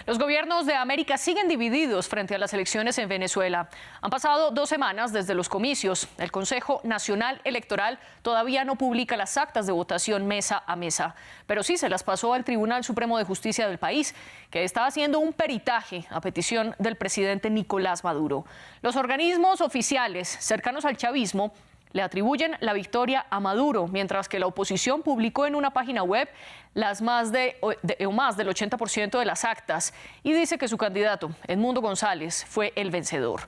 Los gobiernos de América siguen divididos frente a las elecciones en Venezuela. Han pasado 2 semanas desde los comicios. El Consejo Nacional Electoral todavía no publica las actas de votación mesa a mesa, pero sí se las pasó al Tribunal Supremo de Justicia del país, que está haciendo un peritaje a petición del presidente Nicolás Maduro. Los organismos oficiales cercanos al chavismo le atribuyen la victoria a Maduro, mientras que la oposición publicó en una página web más del 80% de las actas y dice que su candidato, Edmundo González, fue el vencedor.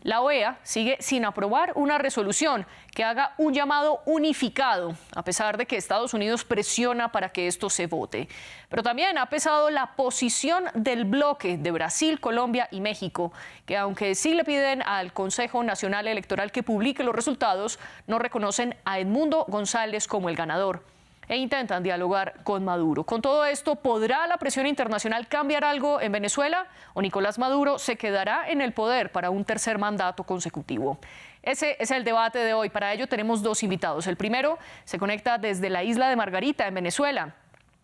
La OEA sigue sin aprobar una resolución que haga un llamado unificado, a pesar de que Estados Unidos presiona para que esto se vote. Pero también ha pesado la posición del bloque de Brasil, Colombia y México, que aunque sí le piden al Consejo Nacional Electoral que publique los resultados, no reconocen a Edmundo González como el ganador e intentan dialogar con Maduro. Con todo esto, ¿podrá la presión internacional cambiar algo en Venezuela o Nicolás Maduro se quedará en el poder para un tercer mandato consecutivo? Ese es el debate de hoy. Para ello tenemos 2 invitados. El primero se conecta desde la isla de Margarita, en Venezuela.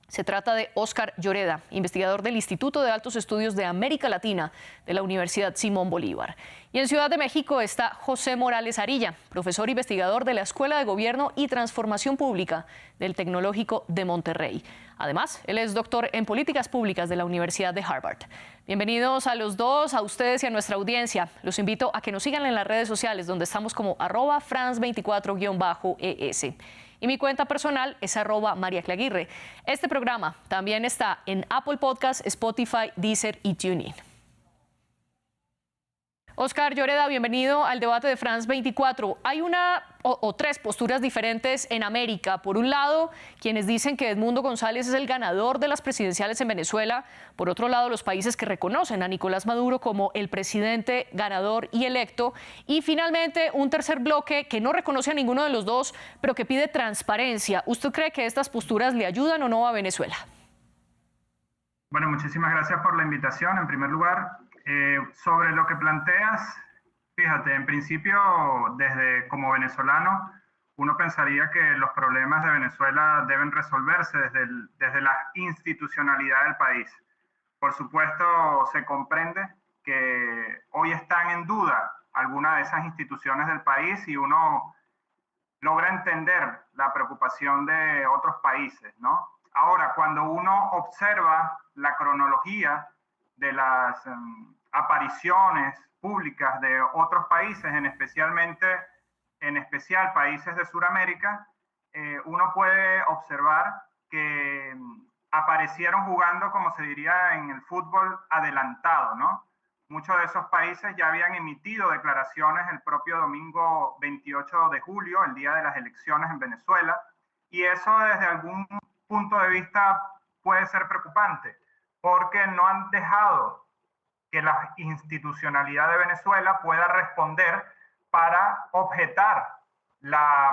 Se trata de Óscar Lloreda, investigador del Instituto de Altos Estudios de América Latina de la Universidad Simón Bolívar. Y en Ciudad de México está José Morales Arilla, profesor investigador de la Escuela de Gobierno y Transformación Pública del Tecnológico de Monterrey. Además, él es doctor en Políticas Públicas de la Universidad de Harvard. Bienvenidos a los dos, a ustedes y a nuestra audiencia. Los invito a que nos sigan en las redes sociales, donde estamos como @France24-ES. Y mi cuenta personal es @MariaClaguirre. Este programa también está en Apple Podcasts, Spotify, Deezer y TuneIn. Óscar Lloreda, bienvenido al debate de France 24. Hay una o 3 posturas diferentes en América. Por un lado, quienes dicen que Edmundo González es el ganador de las presidenciales en Venezuela. Por otro lado, los países que reconocen a Nicolás Maduro como el presidente ganador y electo. Y finalmente, un tercer bloque que no reconoce a ninguno de los dos, pero que pide transparencia. ¿Usted cree que estas posturas le ayudan o no a Venezuela? Bueno, muchísimas gracias por la invitación. En primer lugar, sobre lo que planteas, fíjate, en principio, como venezolano, uno pensaría que los problemas de Venezuela deben resolverse desde la institucionalidad del país. Por supuesto, se comprende que hoy están en duda algunas de esas instituciones del país y uno logra entender la preocupación de otros países, ¿no? Ahora, cuando uno observa la cronología de las apariciones públicas de otros países, en especial países de Sudamérica, uno puede observar que aparecieron jugando, como se diría en el fútbol, adelantado, ¿no? Muchos de esos países ya habían emitido declaraciones el propio domingo 28 de julio, el día de las elecciones en Venezuela, y eso desde algún punto de vista puede ser preocupante, porque no han dejado que la institucionalidad de Venezuela pueda responder para objetar la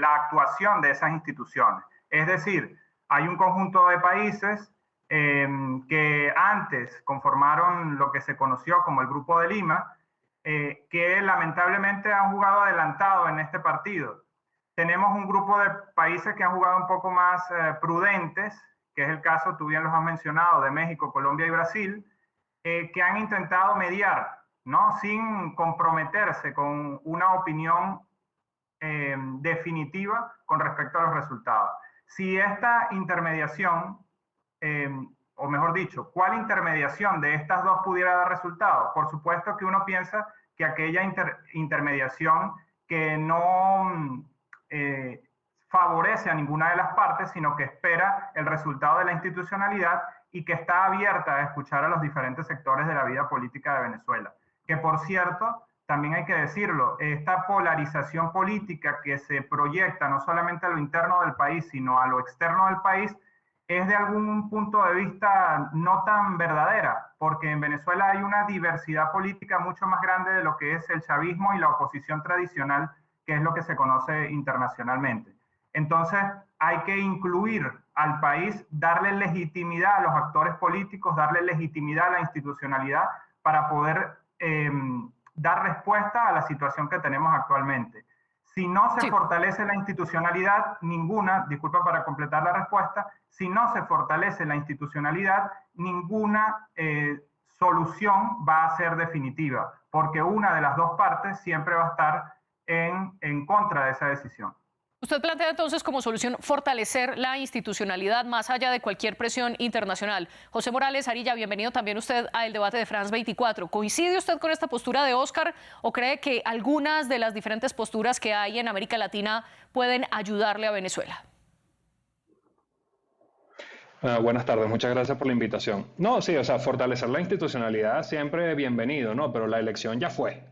actuación de esas instituciones. Es decir, hay un conjunto de países que antes conformaron lo que se conoció como el Grupo de Lima, que lamentablemente han jugado adelantado en este partido. Tenemos un grupo de países que han jugado un poco más prudentes, que es el caso, tú bien los has mencionado, de México, Colombia y Brasil, que han intentado mediar, ¿no? Sin comprometerse con una opinión definitiva con respecto a los resultados. Si esta intermediación, o mejor dicho, ¿cuál intermediación de estas dos pudiera dar resultados? Por supuesto que uno piensa que aquella intermediación que no favorece a ninguna de las partes, sino que espera el resultado de la institucionalidad y que está abierta a escuchar a los diferentes sectores de la vida política de Venezuela. Que por cierto, también hay que decirlo, esta polarización política que se proyecta no solamente a lo interno del país, sino a lo externo del país, es de algún punto de vista no tan verdadera, porque en Venezuela hay una diversidad política mucho más grande de lo que es el chavismo y la oposición tradicional, que es lo que se conoce internacionalmente. Entonces, hay que incluir al país, darle legitimidad a los actores políticos, darle legitimidad a la institucionalidad para poder dar respuesta a la situación que tenemos actualmente. Si no se Sí. fortalece la institucionalidad, disculpa para completar la respuesta, si no se fortalece la institucionalidad, ninguna solución va a ser definitiva, porque una de las dos partes siempre va a estar en contra de esa decisión. Usted plantea entonces como solución fortalecer la institucionalidad más allá de cualquier presión internacional. José Morales Arilla, bienvenido también usted al debate de France 24. ¿Coincide usted con esta postura de Oscar o cree que algunas de las diferentes posturas que hay en América Latina pueden ayudarle a Venezuela? Buenas tardes, muchas gracias por la invitación. No, sí, o sea, fortalecer la institucionalidad siempre bienvenido, ¿no? Pero la elección ya fue.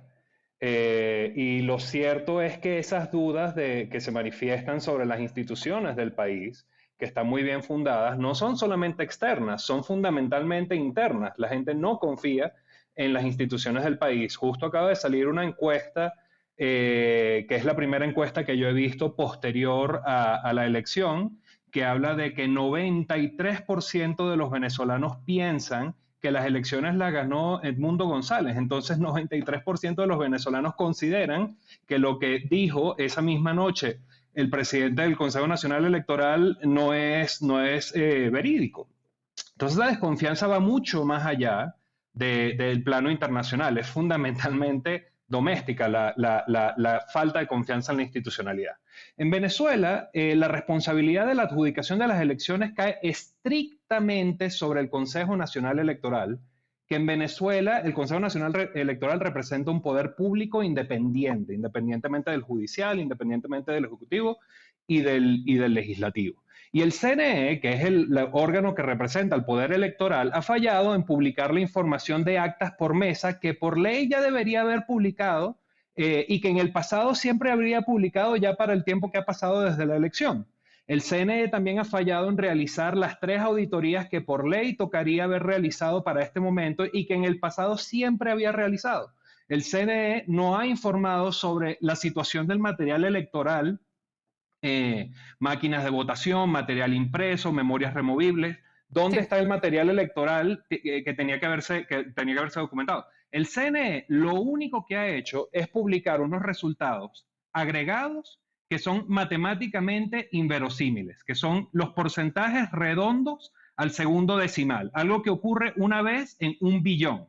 Y lo cierto es que esas dudas que se manifiestan sobre las instituciones del país, que están muy bien fundadas, no son solamente externas, son fundamentalmente internas. La gente no confía en las instituciones del país. Justo acaba de salir una encuesta, que es la primera encuesta que yo he visto posterior a la elección, que habla de que 93% de los venezolanos piensan que las elecciones las ganó Edmundo González. Entonces, 93% de los venezolanos consideran que lo que dijo esa misma noche el presidente del Consejo Nacional Electoral no es verídico. Entonces, la desconfianza va mucho más allá del plano internacional. Es fundamentalmente doméstica la falta de confianza en la institucionalidad. En Venezuela, la responsabilidad de la adjudicación de las elecciones cae estrictamente sobre el Consejo Nacional Electoral, que en Venezuela el Consejo Nacional Electoral representa un poder público independiente, independientemente del judicial, independientemente del ejecutivo y del legislativo. Y el CNE, que es el órgano que representa el poder electoral, ha fallado en publicar la información de actas por mesa que por ley ya debería haber publicado, y que en el pasado siempre habría publicado ya para el tiempo que ha pasado desde la elección. El CNE también ha fallado en realizar las 3 auditorías que por ley tocaría haber realizado para este momento y que en el pasado siempre había realizado. El CNE no ha informado sobre la situación del material electoral, máquinas de votación, material impreso, memorias removibles. ¿Dónde Sí. está el material electoral que tenía que haberse documentado? El CNE lo único que ha hecho es publicar unos resultados agregados que son matemáticamente inverosímiles, que son los porcentajes redondos al segundo decimal, algo que ocurre una vez en 1 billón.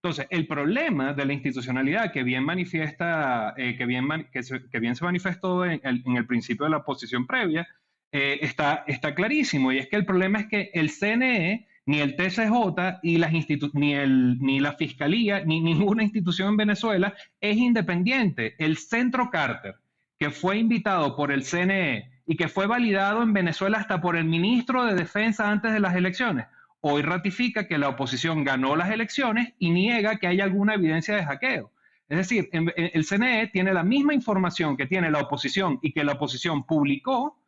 Entonces, el problema de la institucionalidad que bien manifiesta, que bien se manifestó en el principio de la posición previa, está clarísimo. Y es que el problema es que el CNE, ni el TCJ, ni la Fiscalía, ni ninguna institución en Venezuela es independiente. El Centro Carter, que fue invitado por el CNE y que fue validado en Venezuela hasta por el ministro de Defensa antes de las elecciones, hoy ratifica que la oposición ganó las elecciones y niega que haya alguna evidencia de hackeo. Es decir, el CNE tiene la misma información que tiene la oposición y que la oposición publicó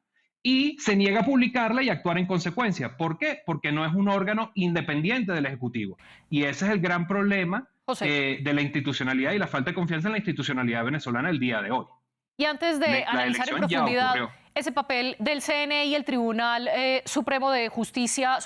y se niega a publicarla y actuar en consecuencia. ¿Por qué? Porque no es un órgano independiente del Ejecutivo. Y ese es el gran problema José. de la institucionalidad y la falta de confianza en la institucionalidad venezolana el día de hoy. Y antes de La analizar en elección ya profundidad ocurrió. ese papel del CNE y el Tribunal Supremo de Justicia,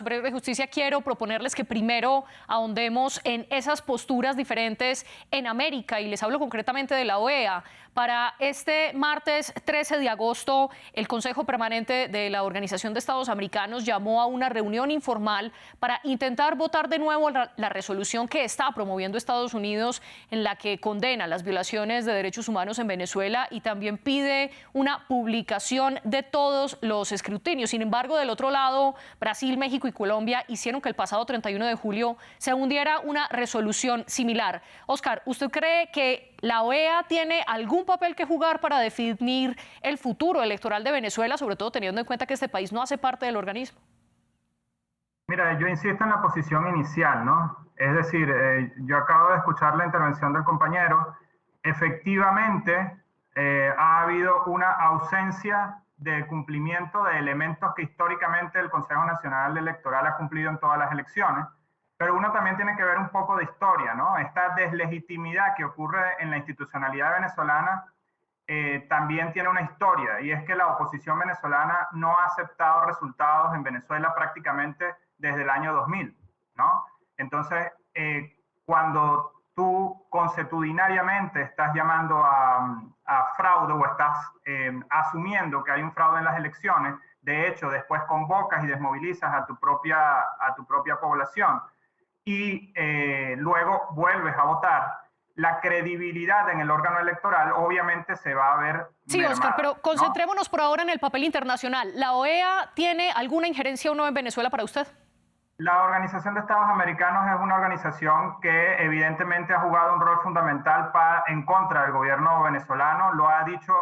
quiero proponerles que primero ahondemos en esas posturas diferentes en América y les hablo concretamente de la OEA. Para este martes 13 de agosto, el Consejo Permanente de la Organización de Estados Americanos llamó a una reunión informal para intentar votar de nuevo la resolución que está promoviendo Estados Unidos en la que condena las violaciones de derechos humanos en Venezuela y también pide una publicación de todos los escrutinios. Sin embargo, del otro lado, Brasil, México y Colombia hicieron que el pasado 31 de julio se hundiera una resolución similar. Oscar, ¿usted cree que la OEA tiene algún papel que jugar para definir el futuro electoral de Venezuela, sobre todo teniendo en cuenta que este país no hace parte del organismo? Mira, yo insisto en la posición inicial, ¿no? Es decir, yo acabo de escuchar la intervención del compañero. Efectivamente, ha habido una ausencia de cumplimiento de elementos que históricamente el Consejo Nacional Electoral ha cumplido en todas las elecciones, pero uno también tiene que ver un poco de historia, ¿no? Esta deslegitimidad que ocurre en la institucionalidad venezolana también tiene una historia, y es que la oposición venezolana no ha aceptado resultados en Venezuela prácticamente desde el año 2000, ¿no? Entonces, cuando tú consuetudinariamente estás llamando a fraude fraude o estás asumiendo que hay un fraude en las elecciones, de hecho, después convocas y desmovilizas a tu propia población y luego vuelves a votar, la credibilidad en el órgano electoral obviamente se va a ver Sí, mermada, Oscar, pero ¿no? concentrémonos por ahora en el papel internacional. ¿La OEA tiene alguna injerencia o no en Venezuela para usted? La Organización de Estados Americanos es una organización que evidentemente ha jugado un rol fundamental en contra del gobierno venezolano. Lo ha dicho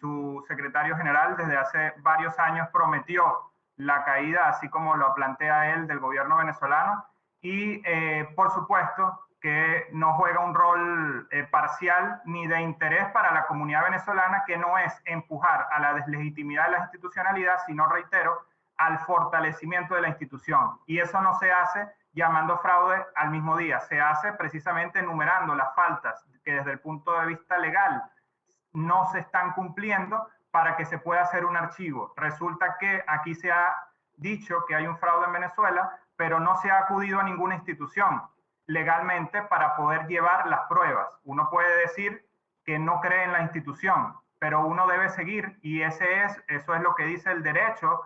su secretario general desde hace varios años, prometió la caída, así como lo plantea él, del gobierno venezolano. Y por supuesto que no juega un rol parcial ni de interés para la comunidad venezolana, que no es empujar a la deslegitimidad de la institucionalidad, sino, reitero, al fortalecimiento de la institución. Y eso no se hace llamando fraude al mismo día, se hace precisamente enumerando las faltas que desde el punto de vista legal no se están cumpliendo para que se pueda hacer un archivo. Resulta que aquí se ha dicho que hay un fraude en Venezuela, pero no se ha acudido a ninguna institución legalmente para poder llevar las pruebas. Uno puede decir que no cree en la institución, pero uno debe seguir, y eso es lo que dice el derecho,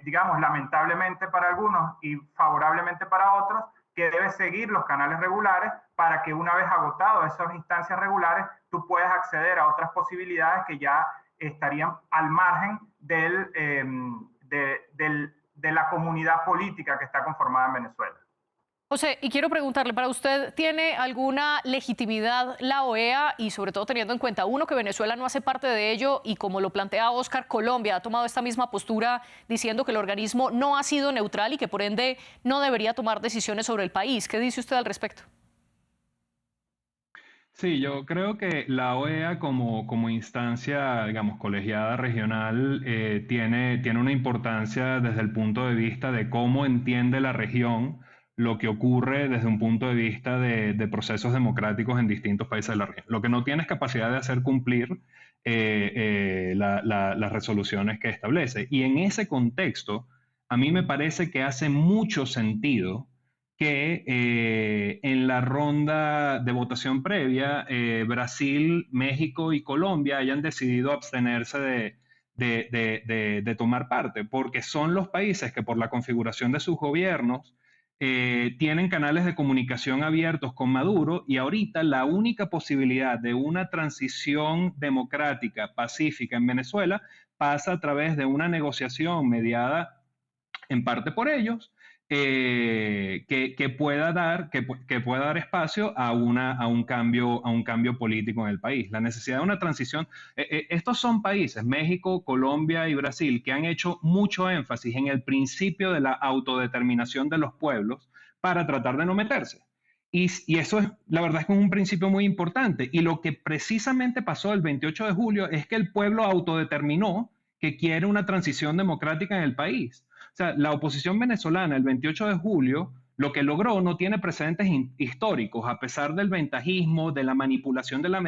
digamos, lamentablemente para algunos y favorablemente para otros, que debe seguir los canales regulares para que una vez agotado esas instancias regulares, tú puedas acceder a otras posibilidades que ya estarían al margen de la comunidad política que está conformada en Venezuela. José, y quiero preguntarle, ¿para usted tiene alguna legitimidad la OEA y sobre todo teniendo en cuenta, uno, que Venezuela no hace parte de ello y como lo plantea Oscar, Colombia ha tomado esta misma postura diciendo que el organismo no ha sido neutral y que por ende no debería tomar decisiones sobre el país? ¿Qué dice usted al respecto? Sí, yo creo que la OEA como instancia, digamos, colegiada regional, tiene una importancia desde el punto de vista de cómo entiende la región lo que ocurre desde un punto de vista de procesos democráticos en distintos países de la región. Lo que no tiene es capacidad de hacer cumplir las resoluciones que establece. Y en ese contexto, a mí me parece que hace mucho sentido que en la ronda de votación previa, Brasil, México y Colombia hayan decidido abstenerse de tomar parte, porque son los países que por la configuración de sus gobiernos tienen canales de comunicación abiertos con Maduro, y ahorita la única posibilidad de una transición democrática pacífica en Venezuela pasa a través de una negociación mediada en parte por ellos, que pueda dar espacio a un cambio político en el país. La necesidad de una transición. Estos son países, México, Colombia y Brasil, que han hecho mucho énfasis en el principio de la autodeterminación de los pueblos para tratar de no meterse. Y eso es, la verdad es que es un principio muy importante. Y lo que precisamente pasó el 28 de julio es que el pueblo autodeterminó que quiere una transición democrática en el país. O sea, la oposición venezolana el 28 de julio lo que logró no tiene precedentes históricos, a pesar del ventajismo, de la manipulación de la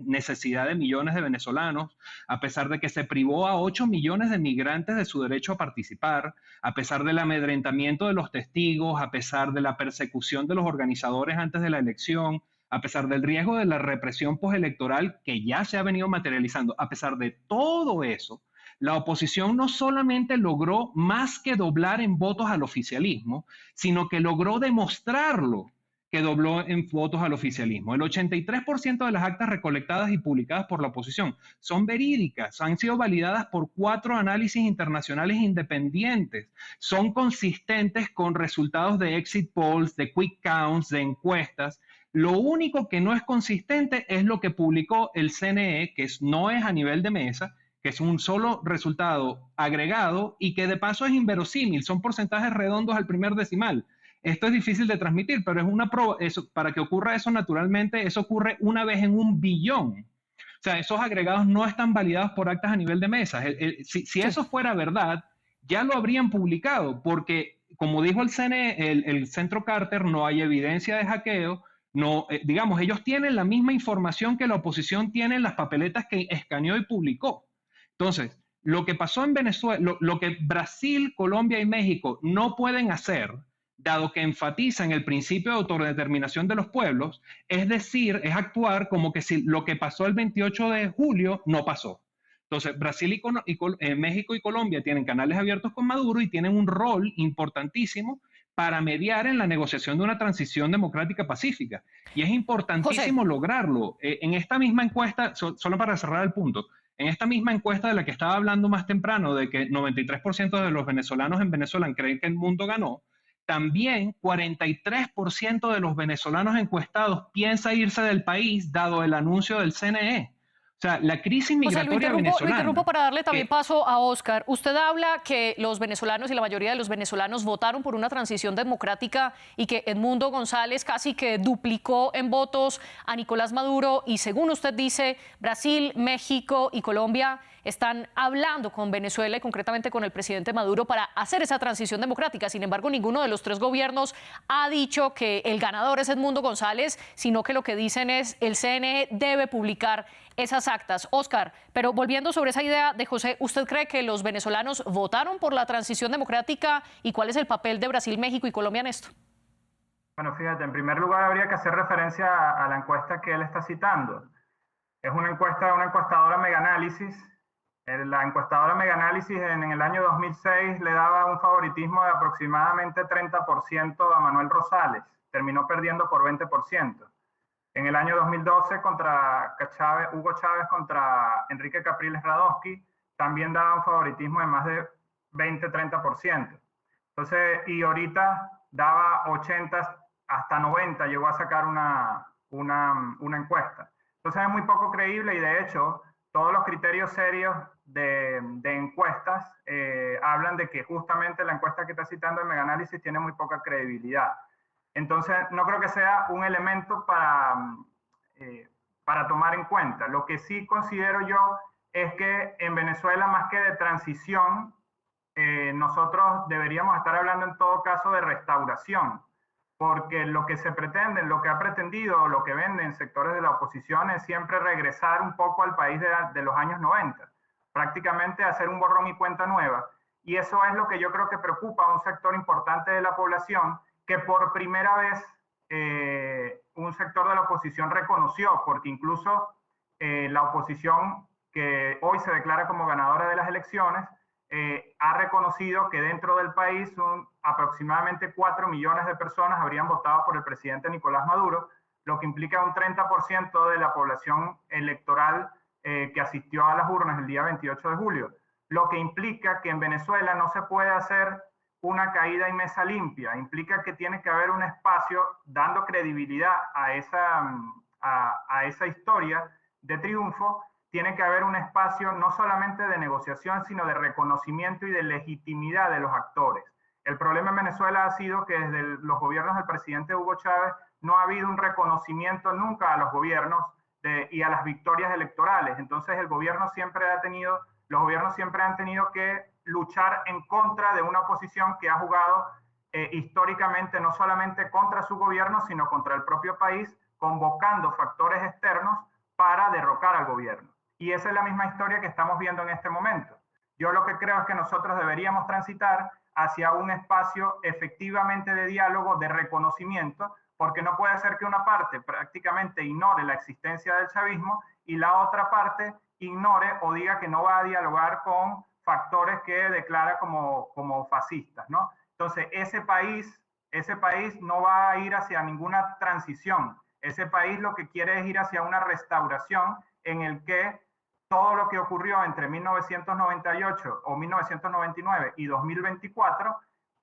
necesidad de millones de venezolanos, a pesar de que se privó a 8 millones de migrantes de su derecho a participar, a pesar del amedrentamiento de los testigos, a pesar de la persecución de los organizadores antes de la elección, a pesar del riesgo de la represión postelectoral que ya se ha venido materializando, a pesar de todo eso, la oposición no solamente logró más que doblar en votos al oficialismo, sino que logró demostrarlo que dobló en votos al oficialismo. El 83% de las actas recolectadas y publicadas por la oposición son verídicas, han sido validadas por 4 análisis internacionales independientes, son consistentes con resultados de exit polls, de quick counts, de encuestas. Lo único que no es consistente es lo que publicó el CNE, que no es a nivel de mesa, que es un solo resultado agregado y que de paso es inverosímil, son porcentajes redondos al primer decimal. Esto es difícil de transmitir, pero es una prueba, para que ocurra eso naturalmente, eso ocurre una vez en 1 billón. O sea, esos agregados no están validados por actas a nivel de mesa. Si eso fuera verdad, ya lo habrían publicado, porque como dijo el CNE, el Centro Carter, no hay evidencia de hackeo. No, digamos, ellos tienen la misma información que la oposición tiene en las papeletas que escaneó y publicó. Entonces, lo que pasó en Venezuela, lo que Brasil, Colombia y México no pueden hacer, dado que enfatizan el principio de autodeterminación de los pueblos, es decir, es actuar como que si lo que pasó el 28 de julio no pasó. Entonces, Brasil México y Colombia tienen canales abiertos con Maduro y tienen un rol importantísimo para mediar en la negociación de una transición democrática pacífica. Y es importantísimo José. lograrlo. En esta misma encuesta, solo para cerrar el punto, en esta misma encuesta de la que estaba hablando más temprano, de que 93% de los venezolanos en Venezuela creen que el mundo ganó, también 43% de los venezolanos encuestados piensa irse del país dado el anuncio del CNE. O sea, la crisis José, migratoria lo venezolana... interrumpo para darle también paso a Oscar. Usted habla que los venezolanos y la mayoría de los venezolanos votaron por una transición democrática y que Edmundo González casi que duplicó en votos a Nicolás Maduro y según usted dice, Brasil, México y Colombia están hablando con Venezuela y concretamente con el presidente Maduro para hacer esa transición democrática. Sin embargo, ninguno de los tres gobiernos ha dicho que el ganador es Edmundo González, sino que lo que dicen es el CNE debe publicar esas actas. Oscar, pero volviendo sobre esa idea de José, ¿usted cree que los venezolanos votaron por la transición democrática y cuál es el papel de Brasil, México y Colombia en esto? Bueno, fíjate, en primer lugar habría que hacer referencia a la encuesta que él está citando. Es una encuesta de una encuestadora Megaanálisis. La encuestadora Megaanálisis en el año 2006 le daba un favoritismo de aproximadamente 30% a Manuel Rosales. Terminó perdiendo por 20%. En el año 2012, contra Hugo Chávez contra Enrique Capriles Radosky, también daba un favoritismo de más de 20-30%. Entonces, y ahorita daba 80 hasta 90, llegó a sacar una encuesta. Entonces es muy poco creíble y de hecho todos los criterios serios de encuestas hablan de que justamente la encuesta que está citando el Megaanálisis tiene muy poca credibilidad. Entonces, no creo que sea un elemento para tomar en cuenta. Lo que sí considero yo es que en Venezuela, más que de transición, nosotros deberíamos estar hablando en todo caso de restauración, porque lo que se pretende, lo que ha pretendido, lo que venden sectores de la oposición es siempre regresar un poco al país de los años 90, prácticamente hacer un borrón y cuenta nueva. Y eso es lo que yo creo que preocupa a un sector importante de la población, que por primera vez un sector de la oposición reconoció, porque incluso la oposición que hoy se declara como ganadora de las elecciones, ha reconocido que dentro del país aproximadamente 4 millones de personas habrían votado por el presidente Nicolás Maduro, lo que implica un 30% de la población electoral que asistió a las urnas el día 28 de julio, lo que implica que en Venezuela no se puede hacer una caída y mesa limpia, implica que tiene que haber un espacio dando credibilidad a esa historia de triunfo, tiene que haber un espacio no solamente de negociación, sino de reconocimiento y de legitimidad de los actores. El problema en Venezuela ha sido que desde los gobiernos del presidente Hugo Chávez no ha habido un reconocimiento nunca a los gobiernos y a las victorias electorales. Entonces los gobiernos siempre han tenido que luchar en contra de una oposición que ha jugado históricamente no solamente contra su gobierno, sino contra el propio país, convocando factores externos para derrocar al gobierno. Y esa es la misma historia que estamos viendo en este momento. Yo lo que creo es que nosotros deberíamos transitar hacia un espacio efectivamente de diálogo, de reconocimiento, porque no puede ser que una parte prácticamente ignore la existencia del chavismo y la otra parte ignore o diga que no va a dialogar con factores que declara como fascistas, ¿no? Entonces, ese país no va a ir hacia ninguna transición. Ese país lo que quiere es ir hacia una restauración en el que todo lo que ocurrió entre 1998 o 1999 y 2024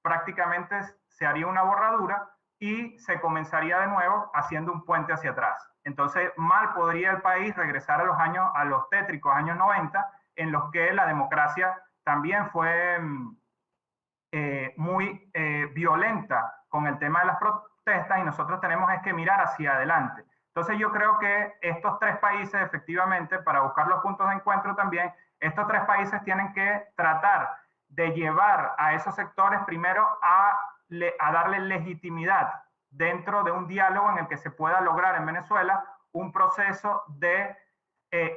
prácticamente se haría una borradura y se comenzaría de nuevo haciendo un puente hacia atrás. Entonces, mal podría el país regresar a los tétricos años 90, en los que la democracia también fue muy violenta con el tema de las protestas y nosotros tenemos que mirar hacia adelante. Entonces yo creo que estos tres países efectivamente, para buscar los puntos de encuentro también, estos tres países tienen que tratar de llevar a esos sectores primero a darle legitimidad dentro de un diálogo en el que se pueda lograr en Venezuela un proceso de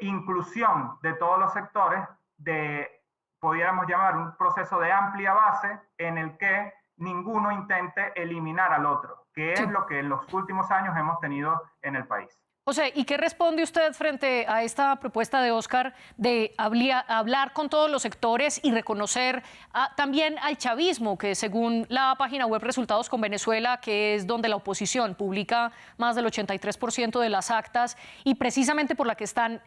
inclusión de todos los sectores, pudiéramos llamar un proceso de amplia base en el que ninguno intente eliminar al otro, que es lo que en los últimos años hemos tenido en el país. José, ¿y qué responde usted frente a esta propuesta de Óscar de hablar con todos los sectores y reconocer también al chavismo, que según la página web Resultados con Venezuela, que es donde la oposición publica más del 83% de las actas y precisamente por la que están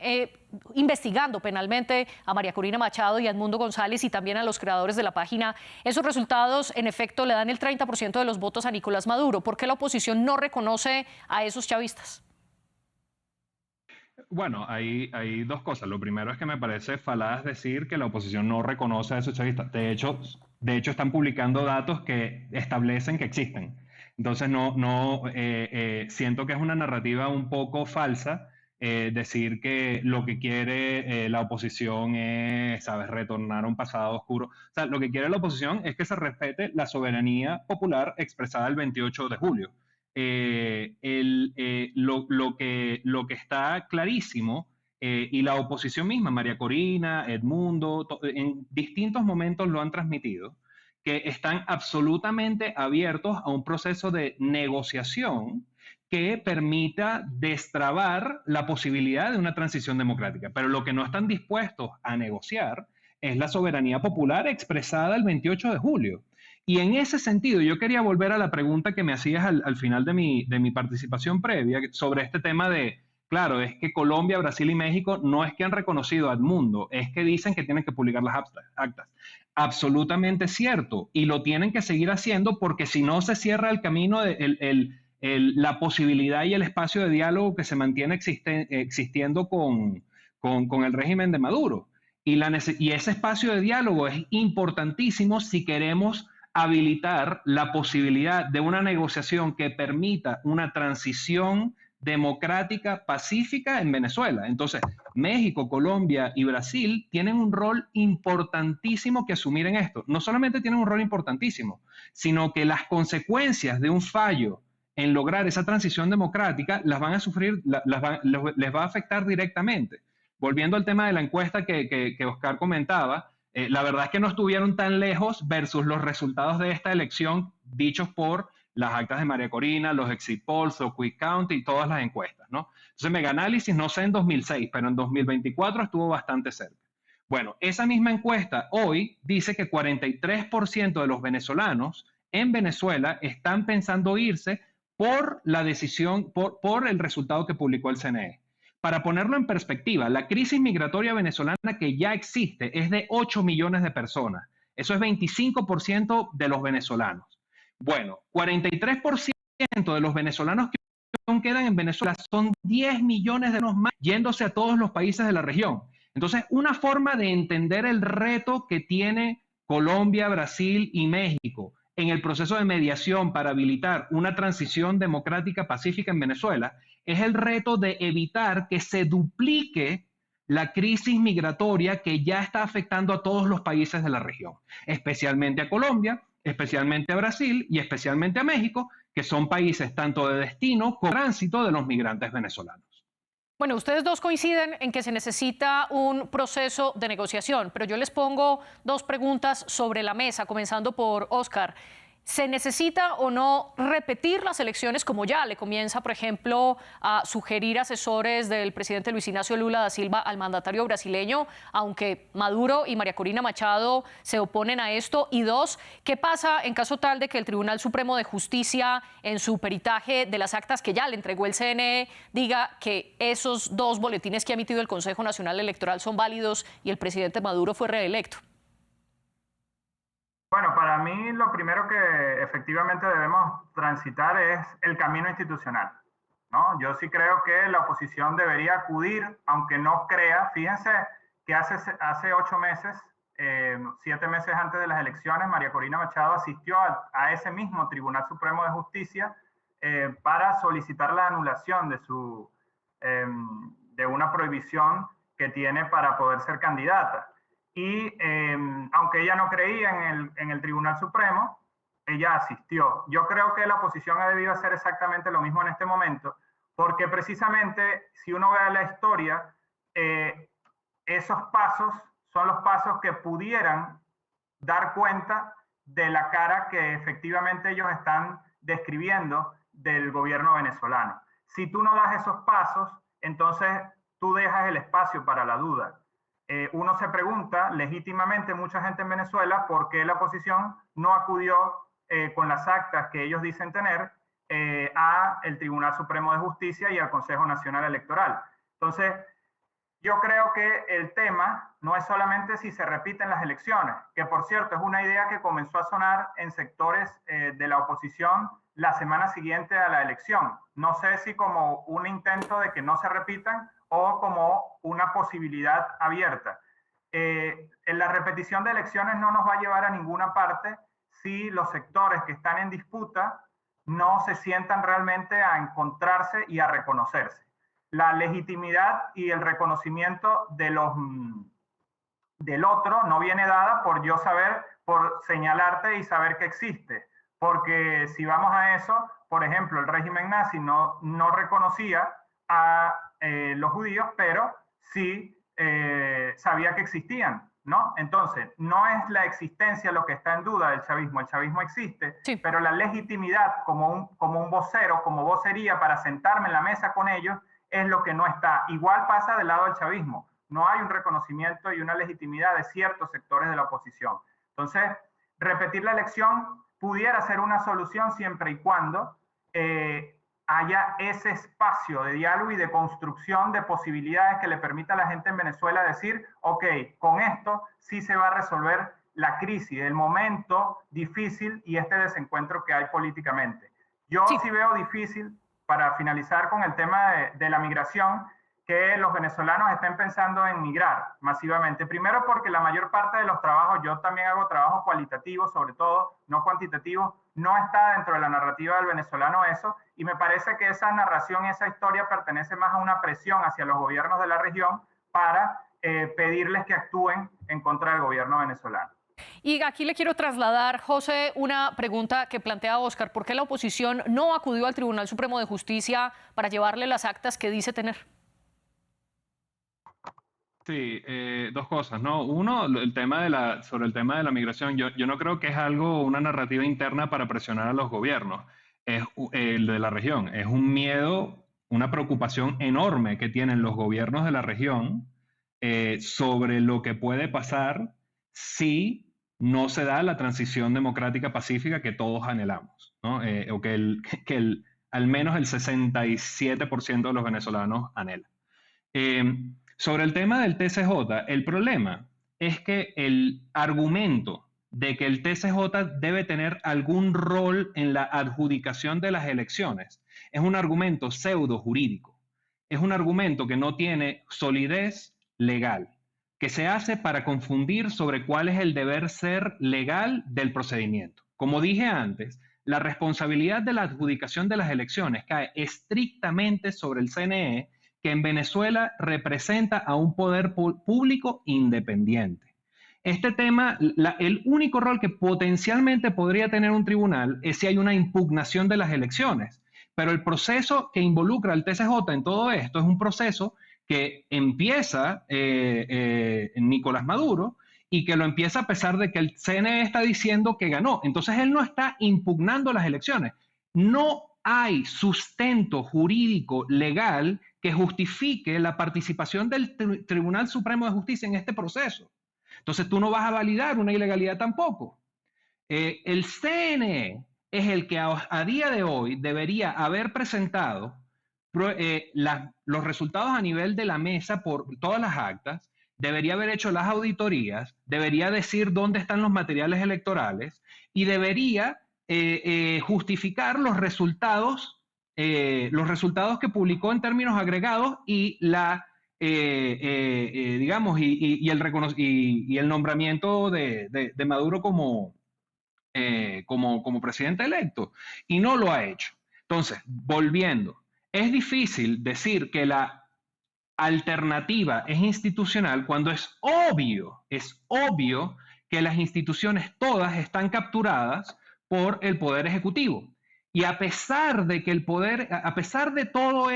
investigando penalmente a María Corina Machado y a Edmundo González y también a los creadores de la página? Esos resultados, en efecto, le dan el 30% de los votos a Nicolás Maduro. ¿Por qué la oposición no reconoce a esos chavistas? Bueno, hay dos cosas. Lo primero es que me parece falaz decir que la oposición no reconoce a esos chavistas. De hecho están publicando datos que establecen que existen. Entonces, siento que es una narrativa un poco falsa decir que lo que quiere la oposición es, ¿sabes?, retornar a un pasado oscuro. O sea, lo que quiere la oposición es que se respete la soberanía popular expresada el 28 de julio. Lo que está clarísimo, y la oposición misma, María Corina, Edmundo, en distintos momentos lo han transmitido, que están absolutamente abiertos a un proceso de negociación que permita destrabar la posibilidad de una transición democrática. Pero lo que no están dispuestos a negociar es la soberanía popular expresada el 28 de julio. Y en ese sentido, yo quería volver a la pregunta que me hacías al final de mi participación previa sobre este tema de, claro, es que Colombia, Brasil y México no es que han reconocido a Edmundo, es que dicen que tienen que publicar las actas. Absolutamente cierto, y lo tienen que seguir haciendo porque si no se cierra el camino, la posibilidad y el espacio de diálogo que se mantiene existiendo con el régimen de Maduro. Y ese espacio de diálogo es importantísimo si queremos habilitar la posibilidad de una negociación que permita una transición democrática pacífica en Venezuela. Entonces, México, Colombia y Brasil tienen un rol importantísimo que asumir en esto. No solamente tienen un rol importantísimo, sino que las consecuencias de un fallo en lograr esa transición democrática las van a sufrir, les va a afectar directamente. Volviendo al tema de la encuesta que Oscar comentaba, la verdad es que no estuvieron tan lejos versus los resultados de esta elección dichos por las actas de María Corina, los exit polls, los quick count y todas las encuestas, ¿no? Entonces, Megaanálisis, no sé en 2006, pero en 2024 estuvo bastante cerca. Bueno, esa misma encuesta hoy dice que 43% de los venezolanos en Venezuela están pensando irse por la decisión, por el resultado que publicó el CNE. Para ponerlo en perspectiva, la crisis migratoria venezolana que ya existe es de 8 millones de personas. Eso es 25% de los venezolanos. Bueno, 43% de los venezolanos que aún quedan en Venezuela son 10 millones de más yéndose a todos los países de la región. Entonces, una forma de entender el reto que tiene Colombia, Brasil y México en el proceso de mediación para habilitar una transición democrática pacífica en Venezuela es el reto de evitar que se duplique la crisis migratoria que ya está afectando a todos los países de la región, especialmente a Colombia, especialmente a Brasil y especialmente a México, que son países tanto de destino como de tránsito de los migrantes venezolanos. Bueno, ustedes dos coinciden en que se necesita un proceso de negociación, pero yo les pongo dos preguntas sobre la mesa, comenzando por Óscar. ¿Se necesita o no repetir las elecciones como ya le comienza, por ejemplo, a sugerir asesores del presidente Luis Ignacio Lula da Silva al mandatario brasileño, aunque Maduro y María Corina Machado se oponen a esto? Y dos, ¿qué pasa en caso tal de que el Tribunal Supremo de Justicia, en su peritaje de las actas que ya le entregó el CNE, diga que esos dos boletines que ha emitido el Consejo Nacional Electoral son válidos y el presidente Maduro fue reelecto? Bueno, para mí lo primero que efectivamente debemos transitar es el camino institucional, ¿no? Yo sí creo que la oposición debería acudir, aunque no crea. Fíjense que hace 8 meses, 7 meses antes de las elecciones, María Corina Machado asistió a ese mismo Tribunal Supremo de Justicia para solicitar la anulación de una prohibición que tiene para poder ser candidata. Y aunque ella no creía en el Tribunal Supremo, ella asistió. Yo creo que la oposición ha debido hacer exactamente lo mismo en este momento, porque precisamente si uno ve la historia, esos pasos son los pasos que pudieran dar cuenta de la cara que efectivamente ellos están describiendo del gobierno venezolano. Si tú no das esos pasos, entonces tú dejas el espacio para la duda. Uno se pregunta legítimamente, mucha gente en Venezuela, por qué la oposición no acudió con las actas que ellos dicen tener a el Tribunal Supremo de Justicia y al Consejo Nacional Electoral. Entonces, yo creo que el tema no es solamente si se repiten las elecciones, que por cierto es una idea que comenzó a sonar en sectores de la oposición la semana siguiente a la elección. No sé si como un intento de que no se repitan o como una posibilidad abierta. En la repetición de elecciones no nos va a llevar a ninguna parte si los sectores que están en disputa no se sientan realmente a encontrarse y a reconocerse. La legitimidad y el reconocimiento de del otro no viene dada por yo saber, por señalarte y saber que existe. Porque si vamos a eso, por ejemplo, el régimen nazi no reconocía a los judíos, pero sí sabía que existían, ¿no? Entonces, no es la existencia lo que está en duda del chavismo. El chavismo existe, sí, pero la legitimidad como un vocero, como vocería para sentarme en la mesa con ellos, es lo que no está. Igual pasa del lado del chavismo. No hay un reconocimiento y una legitimidad de ciertos sectores de la oposición. Entonces, repetir la elección pudiera ser una solución siempre y cuando haya ese espacio de diálogo y de construcción de posibilidades que le permita a la gente en Venezuela decir, ok, con esto sí se va a resolver la crisis, el momento difícil y este desencuentro que hay políticamente. Yo sí veo difícil, para finalizar con el tema de la migración, que los venezolanos estén pensando en migrar masivamente. Primero porque la mayor parte de los trabajos, yo también hago trabajos cualitativos, sobre todo, no cuantitativos, no está dentro de la narrativa del venezolano eso, y me parece que esa narración, esa historia pertenece más a una presión hacia los gobiernos de la región para pedirles que actúen en contra del gobierno venezolano. Y aquí le quiero trasladar, José, una pregunta que plantea Oscar. ¿Por qué la oposición no acudió al Tribunal Supremo de Justicia para llevarle las actas que dice tener? Sí, dos cosas, ¿no? Uno, el tema sobre el tema de la migración. Yo no creo que es una narrativa interna para presionar a los gobiernos de la región. Es un miedo, una preocupación enorme que tienen los gobiernos de la región sobre lo que puede pasar si no se da la transición democrática pacífica que todos anhelamos, ¿no? O que al menos el 67% de los venezolanos anhelan. Sobre el tema del TCJ, el problema es que el argumento de que el TCJ debe tener algún rol en la adjudicación de las elecciones es un argumento pseudo jurídico. Es un argumento que no tiene solidez legal, que se hace para confundir sobre cuál es el deber ser legal del procedimiento. Como dije antes, la responsabilidad de la adjudicación de las elecciones cae estrictamente sobre el CNE, que en Venezuela representa a un poder público independiente. Este tema, el único rol que potencialmente podría tener un tribunal es si hay una impugnación de las elecciones, pero el proceso que involucra al TCJ en todo esto es un proceso que empieza Nicolás Maduro y que lo empieza a pesar de que el CNE está diciendo que ganó. Entonces él no está impugnando las elecciones. No hay sustento jurídico legal que justifique la participación del Tribunal Supremo de Justicia en este proceso. Entonces tú no vas a validar una ilegalidad tampoco. El CNE es el que a día de hoy debería haber presentado los resultados a nivel de la mesa por todas las actas, debería haber hecho las auditorías, debería decir dónde están los materiales electorales y debería justificar los resultados que publicó en términos agregados y digamos, y el nombramiento de Maduro como presidente electo, y no lo ha hecho. Entonces, volviendo, es difícil decir que la alternativa es institucional cuando es obvio que las instituciones todas están capturadas por el Poder Ejecutivo. Y a pesar de que a pesar de todo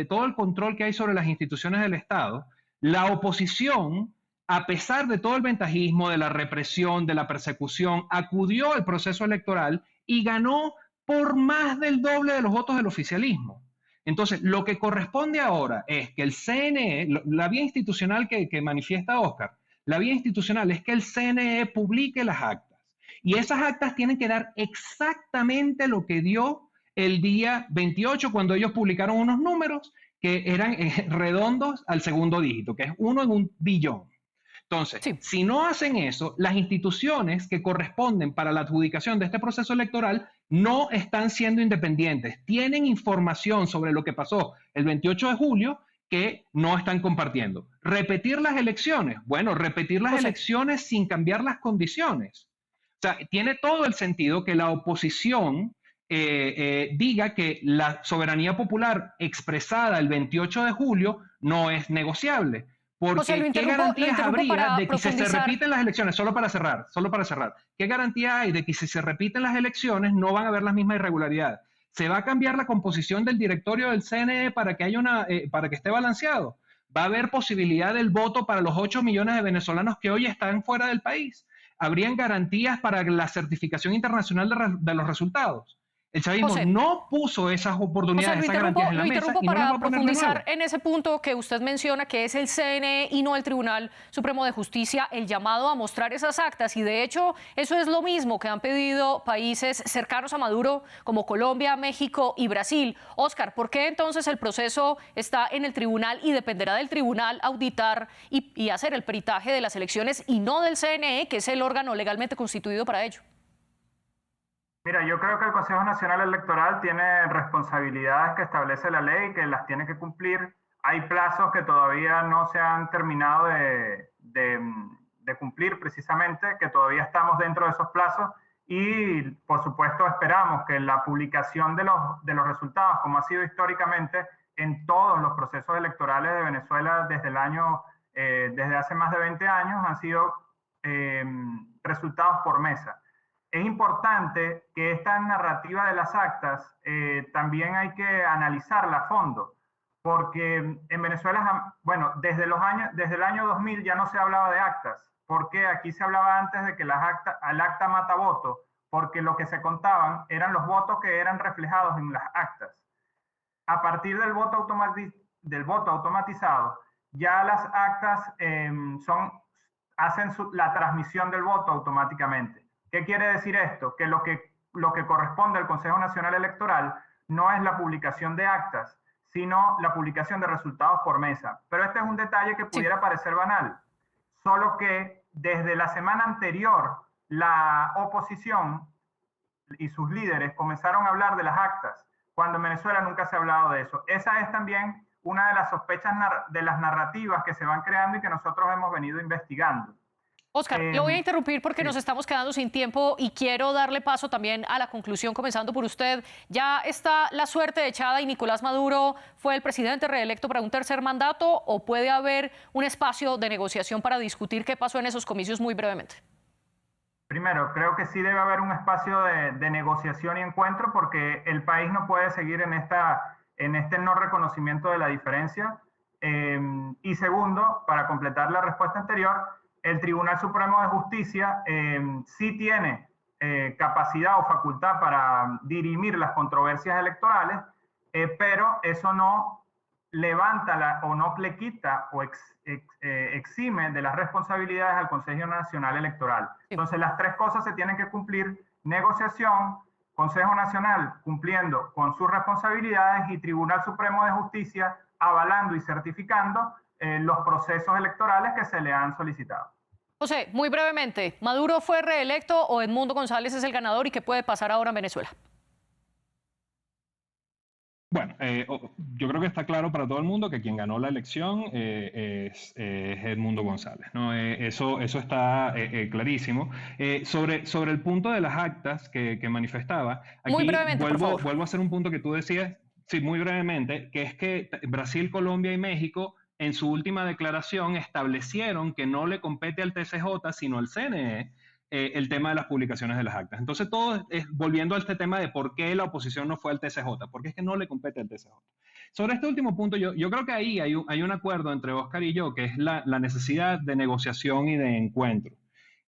todo el control que hay sobre las instituciones del Estado, la oposición a pesar de todo el ventajismo, de la represión, de la persecución, acudió al proceso electoral y ganó por más del doble de los votos del oficialismo. Entonces, lo que corresponde ahora es que el CNE, la vía institucional que manifiesta Oscar, la vía institucional es que el CNE publique las actas. Y esas actas tienen que dar exactamente lo que dio el día 28, cuando ellos publicaron unos números que eran redondos al segundo dígito, que es 1 en 1 billón. Entonces, Sí. si no hacen eso, las instituciones que corresponden para la adjudicación de este proceso electoral no están siendo independientes. Tienen información sobre lo que pasó el 28 de julio que no están compartiendo. ¿Repetir las elecciones? Bueno, repetir las elecciones sin cambiar las condiciones. O sea, tiene todo el sentido que la oposición diga que la soberanía popular expresada el 28 de julio no es negociable. Porque ¿qué garantías habría de que si se repiten las elecciones, solo para cerrar, qué garantía hay de que si se repiten las elecciones no van a haber las mismas irregularidades? ¿Se va a cambiar la composición del directorio del CNE para que haya para que esté balanceado? ¿Va a haber posibilidad del voto para los 8 millones de venezolanos que hoy están fuera del país? ¿Habrían garantías para la certificación internacional de los resultados? El chavismo no puso esas oportunidades, esas garantías en la mesa. Lo interrumpo para profundizar en ese punto que usted menciona, que es el CNE y no el Tribunal Supremo de Justicia el llamado a mostrar esas actas. Y de hecho, eso es lo mismo que han pedido países cercanos a Maduro como Colombia, México y Brasil. Oscar, ¿por qué entonces el proceso está en el tribunal y dependerá del tribunal auditar y hacer el peritaje de las elecciones y no del CNE, que es el órgano legalmente constituido para ello? Mira, yo creo que el Consejo Nacional Electoral tiene responsabilidades que establece la ley, que las tiene que cumplir. Hay plazos que todavía no se han terminado de cumplir precisamente, que todavía estamos dentro de esos plazos y, por supuesto, esperamos que la publicación de los resultados, como ha sido históricamente en todos los procesos electorales de Venezuela desde hace más de 20 años, han sido resultados por mesa. Es importante que esta narrativa de las actas también hay que analizarla a fondo, porque en Venezuela, bueno, desde el año 2000 ya no se hablaba de actas, porque aquí se hablaba antes de que el acta mata voto, porque lo que se contaban eran los votos que eran reflejados en las actas. A partir del voto automatizado, ya las actas hacen la transmisión del voto automáticamente. ¿Qué quiere decir esto? Que lo que corresponde al Consejo Nacional Electoral no es la publicación de actas, sino la publicación de resultados por mesa. Pero este es un detalle que pudiera parecer banal, solo que desde la semana anterior la oposición y sus líderes comenzaron a hablar de las actas, cuando en Venezuela nunca se ha hablado de eso. Esa es también una de las sospechas de las narrativas que se van creando y que nosotros hemos venido investigando. Oscar, lo voy a interrumpir porque nos estamos quedando sin tiempo y quiero darle paso también a la conclusión, comenzando por usted. ¿Ya está la suerte echada y Nicolás Maduro fue el presidente reelecto para un tercer mandato o puede haber un espacio de negociación para discutir qué pasó en esos comicios muy brevemente? Primero, creo que sí debe haber un espacio de negociación y encuentro porque el país no puede seguir en este no reconocimiento de la diferencia. Y segundo, para completar la respuesta anterior, el Tribunal Supremo de Justicia sí tiene capacidad o facultad para dirimir las controversias electorales, pero eso no levanta o no le quita o exime de las responsabilidades al Consejo Nacional Electoral. Entonces las tres cosas se tienen que cumplir: negociación, Consejo Nacional cumpliendo con sus responsabilidades y Tribunal Supremo de Justicia avalando y certificando los procesos electorales que se le han solicitado. José, muy brevemente, ¿Maduro fue reelecto o Edmundo González es el ganador y qué puede pasar ahora en Venezuela? Bueno, yo creo que está claro para todo el mundo que quien ganó la elección es Edmundo González, ¿no? Eso está clarísimo. Sobre el punto de las actas que manifestaba, aquí muy brevemente, vuelvo a hacer un punto que tú decías, sí, muy brevemente, que es que Brasil, Colombia y México en su última declaración establecieron que no le compete al TCJ sino al CNE el tema de las publicaciones de las actas. Entonces, todo es volviendo a este tema de por qué la oposición no fue al TCJ, porque es que no le compete al TCJ. Sobre este último punto, yo creo que ahí hay un acuerdo entre Oscar y yo, que es la necesidad de negociación y de encuentro.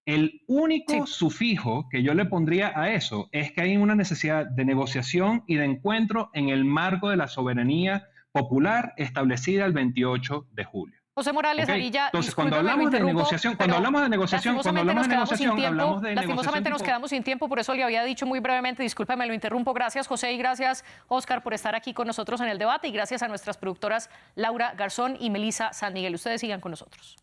El único sufijo que yo le pondría a eso es que hay una necesidad de negociación y de encuentro en el marco de la soberanía popular establecida el 28 de julio. José Morales, Okay. Arilla, entonces, cuando hablamos de negociación, lastimosamente nos quedamos sin tiempo, por eso le había dicho muy brevemente, discúlpeme, lo interrumpo. Gracias, José, y gracias, Oscar, por estar aquí con nosotros en el debate, y gracias a nuestras productoras Laura Garzón y Melissa San Miguel. Ustedes sigan con nosotros.